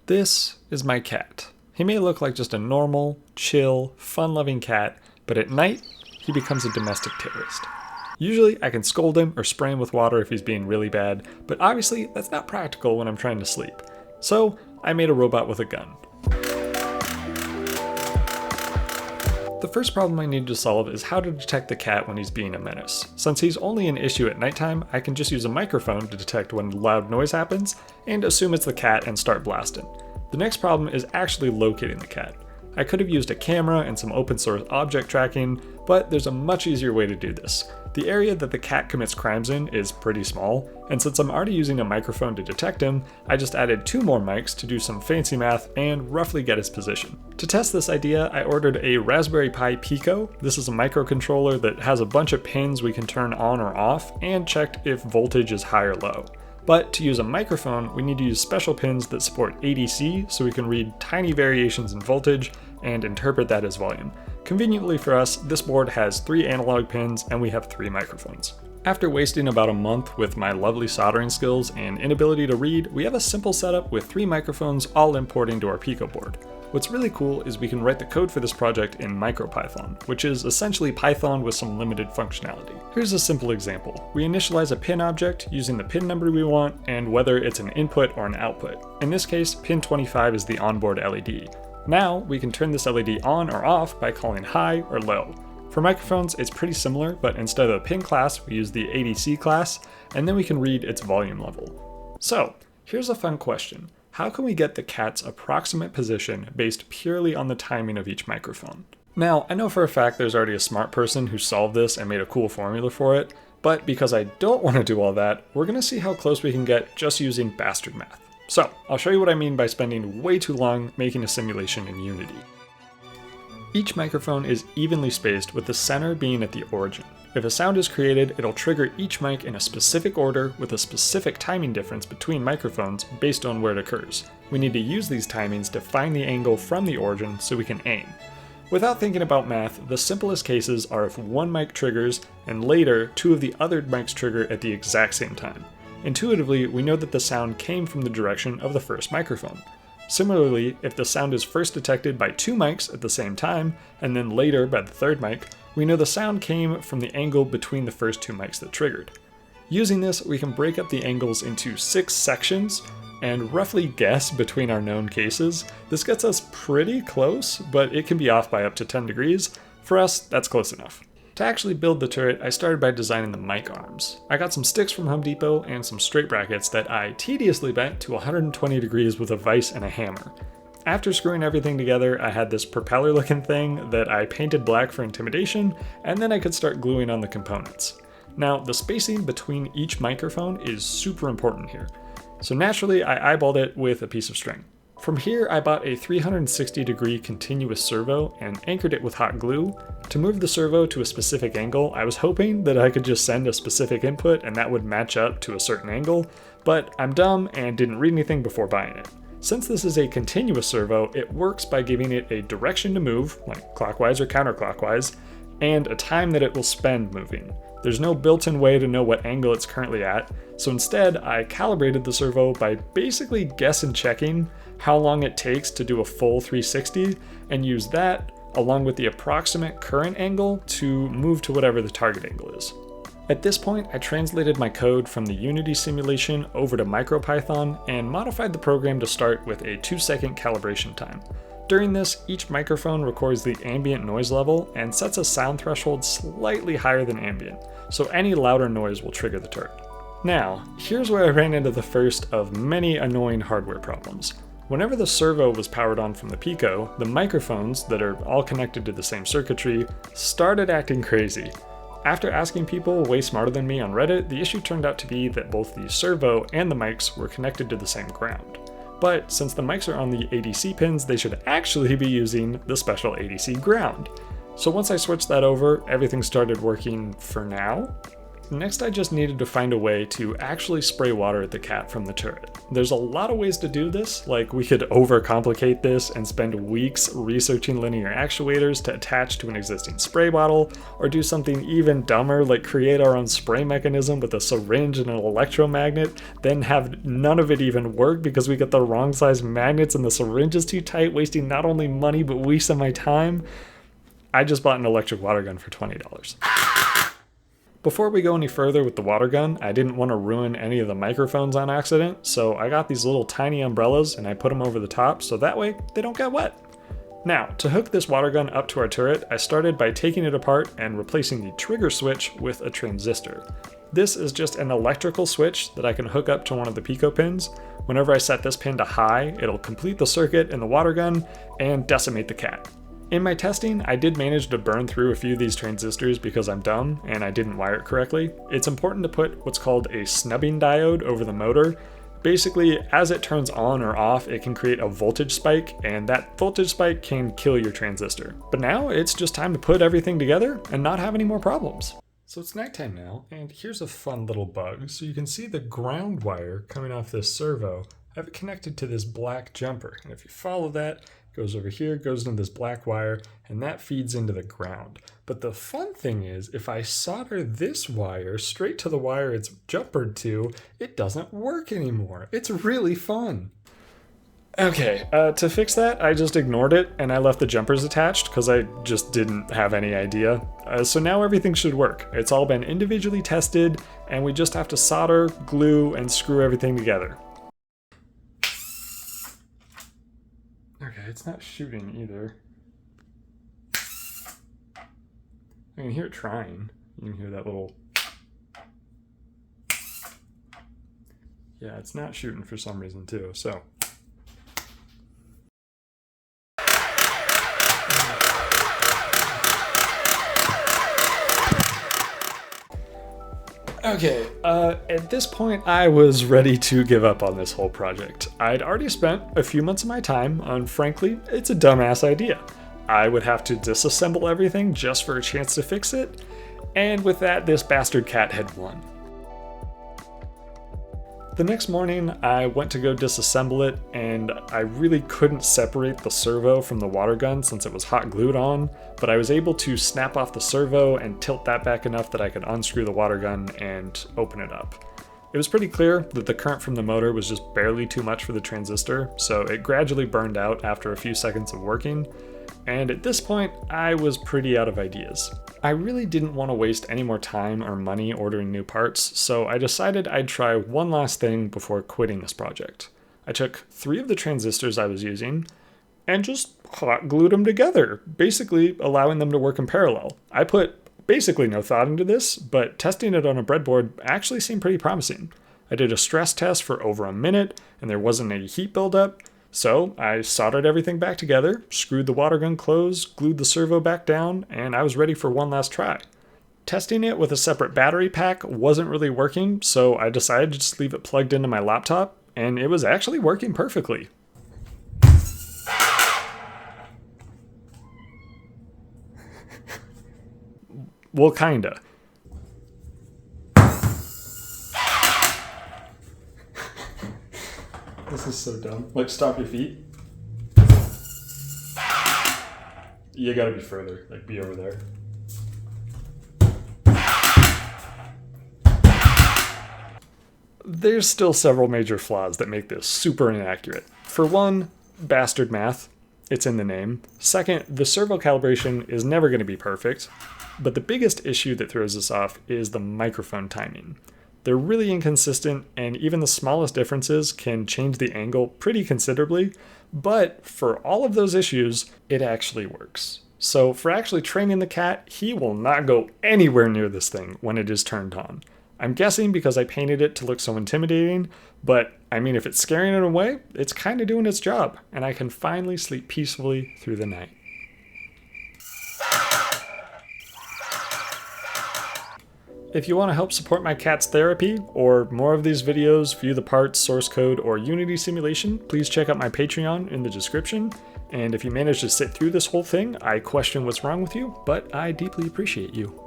This is my cat. He may look like just a normal, chill, fun-loving cat, but at night, he becomes a domestic terrorist. Usually, I can scold him or spray him with water if he's being really bad, but obviously, that's not practical when I'm trying to sleep. So, I made a robot with a gun. The first problem I need to solve is how to detect the cat when he's being a menace. Since he's only an issue at nighttime, I can just use a microphone to detect when loud noise happens, and assume it's the cat and start blasting. The next problem is actually locating the cat. I could have used a camera and some open source object tracking, but there's a much easier way to do this. The area that the cat commits crimes in is pretty small, and since I'm already using a microphone to detect him, I just added 2 more mics to do some fancy math and roughly get his position. To test this idea, I ordered a Raspberry Pi Pico. This is a microcontroller that has a bunch of pins we can turn on or off, and checked if voltage is high or low. But to use a microphone, we need to use special pins that support ADC so we can read tiny variations in voltage and interpret that as volume. Conveniently for us, this board has 3 analog pins and we have 3 microphones. After wasting about a month with my lovely soldering skills and inability to read, we have a simple setup with 3 microphones all importing to our Pico board. What's really cool is we can write the code for this project in MicroPython, which is essentially Python with some limited functionality. Here's a simple example. We initialize a pin object using the pin number we want and whether it's an input or an output. In this case, pin 25 is the onboard LED. Now, we can turn this LED on or off by calling high or low. For microphones, it's pretty similar, but instead of the pin class, we use the ADC class, and then we can read its volume level. So, here's a fun question. How can we get the cat's approximate position based purely on the timing of each microphone? Now, I know for a fact there's already a smart person who solved this and made a cool formula for it, but because I don't want to do all that, we're going to see how close we can get just using bastard math. So, I'll show you what I mean by spending way too long making a simulation in Unity. Each microphone is evenly spaced with the center being at the origin. If a sound is created, it'll trigger each mic in a specific order with a specific timing difference between microphones based on where it occurs. We need to use these timings to find the angle from the origin so we can aim. Without thinking about math, the simplest cases are if one mic triggers and later 2 of the other mics trigger at the exact same time. Intuitively, we know that the sound came from the direction of the first microphone. Similarly, if the sound is first detected by 2 mics at the same time, and then later by the 3rd mic, we know the sound came from the angle between the first 2 mics that triggered. Using this, we can break up the angles into 6 sections and roughly guess between our known cases. This gets us pretty close, but it can be off by up to 10 degrees. For us, that's close enough. To actually build the turret, I started by designing the mic arms. I got some sticks from Home Depot and some straight brackets that I tediously bent to 120 degrees with a vise and a hammer. After screwing everything together, I had this propeller looking thing that I painted black for intimidation, and then I could start gluing on the components. Now, the spacing between each microphone is super important here. So naturally, I eyeballed it with a piece of string. From here, I bought a 360-degree continuous servo and anchored it with hot glue. To move the servo to a specific angle, I was hoping that I could just send a specific input and that would match up to a certain angle, but I'm dumb and didn't read anything before buying it. Since this is a continuous servo, it works by giving it a direction to move, like clockwise or counterclockwise, and a time that it will spend moving. There's no built-in way to know what angle it's currently at, so instead I calibrated the servo by basically guess and checking how long it takes to do a full 360, and use that along with the approximate current angle to move to whatever the target angle is. At this point, I translated my code from the Unity simulation over to MicroPython and modified the program to start with a 2-second calibration time. During this, each microphone records the ambient noise level and sets a sound threshold slightly higher than ambient, so any louder noise will trigger the turret. Now, here's where I ran into the first of many annoying hardware problems. Whenever the servo was powered on from the Pico, the microphones, that are all connected to the same circuitry, started acting crazy. After asking people way smarter than me on Reddit, the issue turned out to be that both the servo and the mics were connected to the same ground. But since the mics are on the ADC pins, they should actually be using the special ADC ground. So once I switched that over, everything started working for now. Next, I just needed to find a way to actually spray water at the cat from the turret. There's a lot of ways to do this, like we could overcomplicate this and spend weeks researching linear actuators to attach to an existing spray bottle, or do something even dumber like create our own spray mechanism with a syringe and an electromagnet, then have none of it even work because we get the wrong size magnets and the syringe is too tight, wasting not only money but weeks of my time. I just bought an electric water gun for $20. Before we go any further with the water gun, I didn't want to ruin any of the microphones on accident, so I got these little tiny umbrellas and I put them over the top so that way they don't get wet. Now, to hook this water gun up to our turret, I started by taking it apart and replacing the trigger switch with a transistor. This is just an electrical switch that I can hook up to one of the Pico pins. Whenever I set this pin to high, it'll complete the circuit in the water gun and decimate the cat. In my testing, I did manage to burn through a few of these transistors because I'm dumb and I didn't wire it correctly. It's important to put what's called a snubbing diode over the motor. Basically, as it turns on or off, it can create a voltage spike, and that voltage spike can kill your transistor. But now it's just time to put everything together and not have any more problems. So it's nighttime now, and here's a fun little bug. So you can see the ground wire coming off this servo. I have it connected to this black jumper, and if you follow that, goes over here, goes into this black wire, and that feeds into the ground. But the fun thing is, if I solder this wire straight to the wire it's jumpered to, it doesn't work anymore. It's really fun. Okay, to fix that, I just ignored it and I left the jumpers attached because I just didn't have any idea. So now everything should work. It's all been individually tested, and we just have to solder, glue, and screw everything together. Okay, it's not shooting either. I can hear it trying. You can hear that little... Yeah, it's not shooting for some reason too, so... Okay, at this point I was ready to give up on this whole project. I'd already spent a few months of my time on, frankly, it's a dumbass idea. I would have to disassemble everything just for a chance to fix it, and with that, this bastard cat had won. The next morning, I went to go disassemble it, and I really couldn't separate the servo from the water gun since it was hot glued on, but I was able to snap off the servo and tilt that back enough that I could unscrew the water gun and open it up. It was pretty clear that the current from the motor was just barely too much for the transistor, so it gradually burned out after a few seconds of working, and at this point, I was pretty out of ideas. I really didn't want to waste any more time or money ordering new parts, so I decided I'd try one last thing before quitting this project. I took 3 of the transistors I was using and just hot glued them together, basically allowing them to work in parallel. I put basically no thought into this, but testing it on a breadboard actually seemed pretty promising. I did a stress test for over a minute and there wasn't any heat buildup. So I soldered everything back together, screwed the water gun closed, glued the servo back down, and I was ready for one last try. Testing it with a separate battery pack wasn't really working, so I decided to just leave it plugged into my laptop, and it was actually working perfectly. Well, kinda. This is so dumb. Like, stop your feet. You gotta be further. Like, be over there. There's still several major flaws that make this super inaccurate. For one, bastard math. It's in the name. Second, the servo calibration is never going to be perfect. But the biggest issue that throws this off is the microphone timing. They're really inconsistent, and even the smallest differences can change the angle pretty considerably, but for all of those issues, it actually works. So for actually training the cat, he will not go anywhere near this thing when it is turned on. I'm guessing because I painted it to look so intimidating, but I mean, if it's scaring it away, it's kind of doing its job, and I can finally sleep peacefully through the night. If you want to help support my cat's therapy, or more of these videos, view the parts, source code, or Unity simulation, please check out my Patreon in the description. And if you manage to sit through this whole thing, I question what's wrong with you, but I deeply appreciate you.